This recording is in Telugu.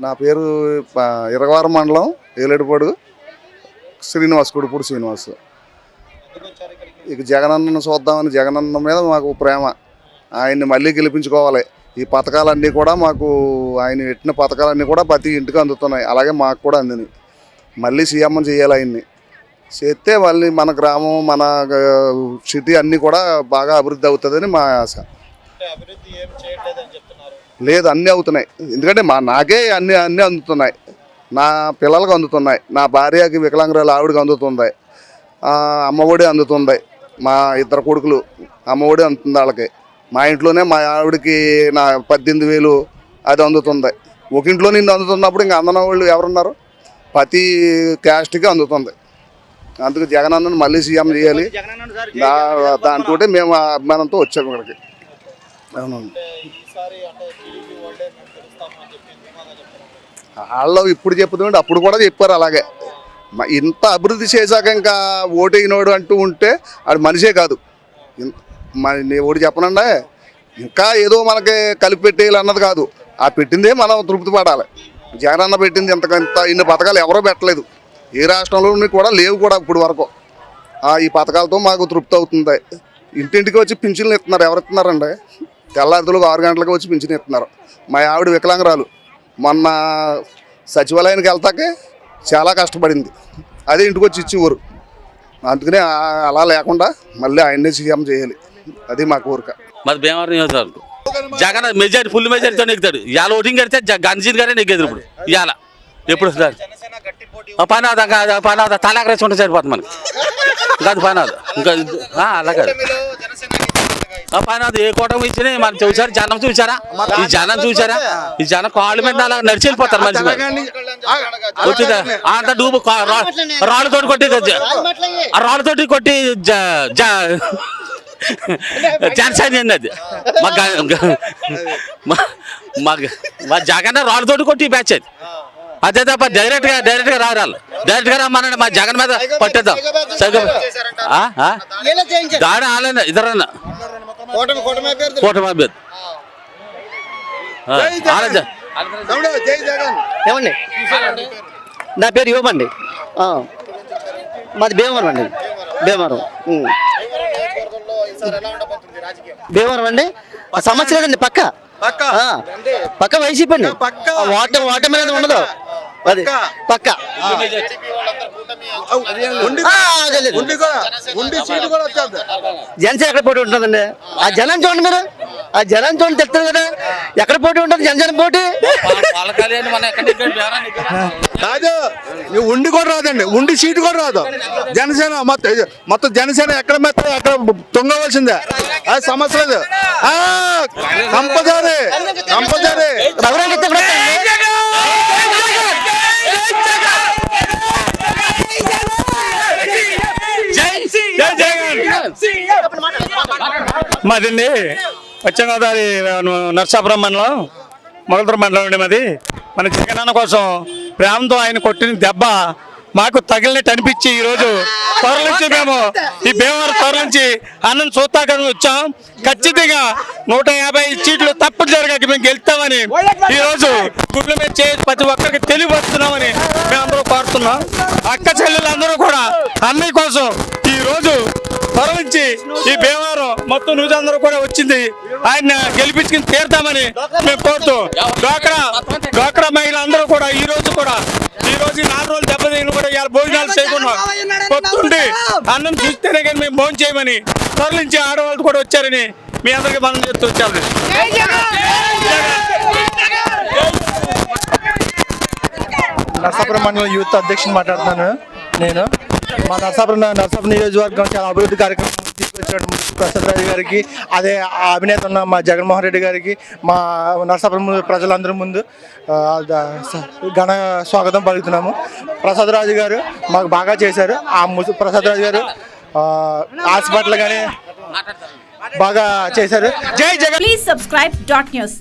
నా పేరు ఇరగవారం మండలం ఏలేడుపాడు శ్రీనివాస్, కుడుపూడి శ్రీనివాస్. ఇక జగనన్నను చూద్దామని, జగనన్న మీద మాకు ప్రేమ. ఆయన్ని మళ్ళీ గెలిపించుకోవాలి. ఈ పథకాలన్నీ కూడా మాకు, ఆయన పెట్టిన పథకాలన్నీ కూడా ప్రతి ఇంటికి అందుతున్నాయి. అలాగే మాకు కూడా అందినాయి. మళ్ళీ సీఎం చేయాలి. ఆయన్ని చేస్తే మళ్ళీ మన గ్రామం, మన సిటీ అన్నీ కూడా బాగా అభివృద్ధి అవుతుందని మా ఆశ. లేదు, అన్నీ అవుతున్నాయి. ఎందుకంటే నాకే అన్నీ అందుతున్నాయి. నా పిల్లలకు అందుతున్నాయి. నా భార్యకి, వికలాంగురాలు ఆవిడకి అందుతుంది. అమ్మఒడి అందుతుంది. మా ఇద్దరు కొడుకులు అమ్మఒడి అందుతుంది వాళ్ళకి. మా ఇంట్లోనే మా ఆవిడకి నా 18,000 అది అందుతుంది. ఒక ఇంట్లో నిన్ను అందుతున్నప్పుడు ఇంకా అందన వాళ్ళు ఎవరున్నారు? ప్రతి క్యాస్ట్కి అందుతుంది. అందుకు జగనన్నను మళ్ళీ సీఎం చేయాలి. దాంతో మేము అభిమానంతో వచ్చాము ఇక్కడికి. అవునండి. వాళ్ళు ఇప్పుడు చెప్తుంటే అప్పుడు కూడా చెప్పారు అలాగే. ఇంత అభివృద్ధి చేశాక ఇంకా ఓటేయినోడు అంటూ ఉంటే అది మనిషే కాదు. నేను ఒకటి చెప్పనండి, ఇంకా ఏదో మనకి కలిపి పెట్టేయాలి అన్నది కాదు. ఆ పెట్టిందే మనం తృప్తి పడాలి. జగనన్న పెట్టింది ఇంత ఇన్ని పథకాలు ఎవరో పెట్టలేదు. ఏ రాష్ట్రంలో కూడా లేవు కూడా ఇప్పుడు వరకు. ఈ పథకాలతో మాకు తృప్తి అవుతుంది. ఇంటింటికి వచ్చి పింఛన్లు ఇస్తున్నారు. ఎవరు ఇస్తున్నారండి? తెల్లారితులకు 6 గంటలకు వచ్చి పింఛన్ ఇస్తున్నారు. మా ఆవిడ వికలాంగురాలు మొన్న సచివాలయానికి వెళ్తాకే చాలా కష్టపడింది. అదే ఇంటికి వచ్చి ఇచ్చేవారు. అందుకనే అలా లేకుండా మళ్ళీ ఆయన్నే సీఎం చేయాలి. అది మా కోరిక. మాది భీమవరం నియోజకవర్గం. జగన్ మెజారిటీ, ఫుల్ మెజారిటీతో నెగ్గుతాడు. ఇవాళ ఓటింగ్ కడితే గంజీన్ గారే నెగ్గేది. ఇప్పుడు ఇవాళ ఎప్పుడు సార్ పని తలాకరేసి ఉంటే సరిపోతుంది మనకి. కాదు పని ఇంకా అలా కాదు. పని ఏ కూటమి ఇచ్చినా మనం చూసారు. జనం చూసారా? ఈ జనం చూసారా? ఈ జనం కాళ్ళు మీద అలా నడిచి వెళ్ళిపోతారు మనిషి. వచ్చిందా అంత డూబు రాళ్ళతోటి కొట్టి, ఆ రాళ్ళతోటి కొట్టి జనసేన అది మా జగన్ రాళ్ళతోటి కొట్టి బ్యాచ్ అది. అదే తప్ప డైరెక్ట్గా రారాలు. డైరెక్ట్గా రమ్మనండి. మా జగన్ మీద పట్టేద్దాం. దాడి ఆలైనా ఇద్దరన్నా కూటమి అభ్యర్థి. ఏమండి, నా పేరు యువమండి. మాది భీమవరం అండి. భీమవరం అండి. సమస్య లేదండి. పక్క వైసీపీ అండి. ఓటమి అనేది ఉండదు. అది పక్క. జనసేన ఎక్కడ పోటీ ఉంటుందండి? ఆ జనం చూడండి మీరు. ఆ జనం చూడండి తెలుస్తుంది కదా ఎక్కడ పోటీ ఉంటుంది. జనసేన పోటీ కాదు. ఉండి కూడా రాదండి. ఉండి సీటు కూడా రాదు. జనసేన మొత్తం జనసేన ఎక్కడ మెత్త అక్కడ తొంగవలసిందే. అది సమస్య లేదు. కంపల్సరీ మాదండి పశ్చిమ గోదావరి నర్సాపురం మండలం, మొగల్తూరు మండలం అండి మాది. మన జగనన్న కోసం ప్రేమతో ఆయన కొట్టిన దెబ్బ మాకు తగిలినట్టు అనిపించి ఈరోజు త్వర నుంచి మేము ఈ భీమవరం త్వర నుంచి అన్నం చూస్తాకని వచ్చాం. ఖచ్చితంగా 150 సీట్లు తప్పనిసరిగా మేము గెలుస్తామని ఈరోజు గుడ్ల మీద చేసి ప్రతి ఒక్కరికి తెలియపరుస్తున్నామని మేమందరూ కోరుతున్నాం. అక్క చెల్లెలందరూ కూడా అన్నయ్య కోసం ఈరోజు త్వర నుంచి ఈ భీమవరం మొత్తం న్యూస్ అందరూ కూడా వచ్చింది. ఆయన గెలిపించుకుని తీరుతామని మేము కోరుతూ డ్వాక్రా మహిళలందరూ కూడా ఈ రోజు 4 రోజులు దెబ్బతిని కూడా ఇవాళ భోజనాలు చేయకుండా పొద్దుండి అన్నం చూస్తేనే కానీ మేము భోజనం చేయమని త్వర నుంచి ఆడవాళ్ళు కూడా వచ్చారని మీ అందరికీ మనం చెప్తూ వచ్చాము. నర్సాపురం మండలం యూత్ అధ్యక్షుని మాట్లాడుతున్నాను నేను. మా నర్సాపురం నియోజకవర్గం చాలా అభివృద్ధి కార్యక్రమం తీసుకొచ్చినట్టు ప్రసాద్ రాజు గారికి, అదే అభినేత ఉన్న మా జగన్మోహన్ రెడ్డి గారికి మా నర్సాపురం ప్రజలందరి ముందు ఘన స్వాగతం పలుకుతున్నాము. ప్రసాద్ రాజు గారు మాకు బాగా చేశారు. ప్రసాద్ రాజు గారు హాస్పిటల్ కానీ బాగా చేశారు. జై జగన్. Please subscribe .news.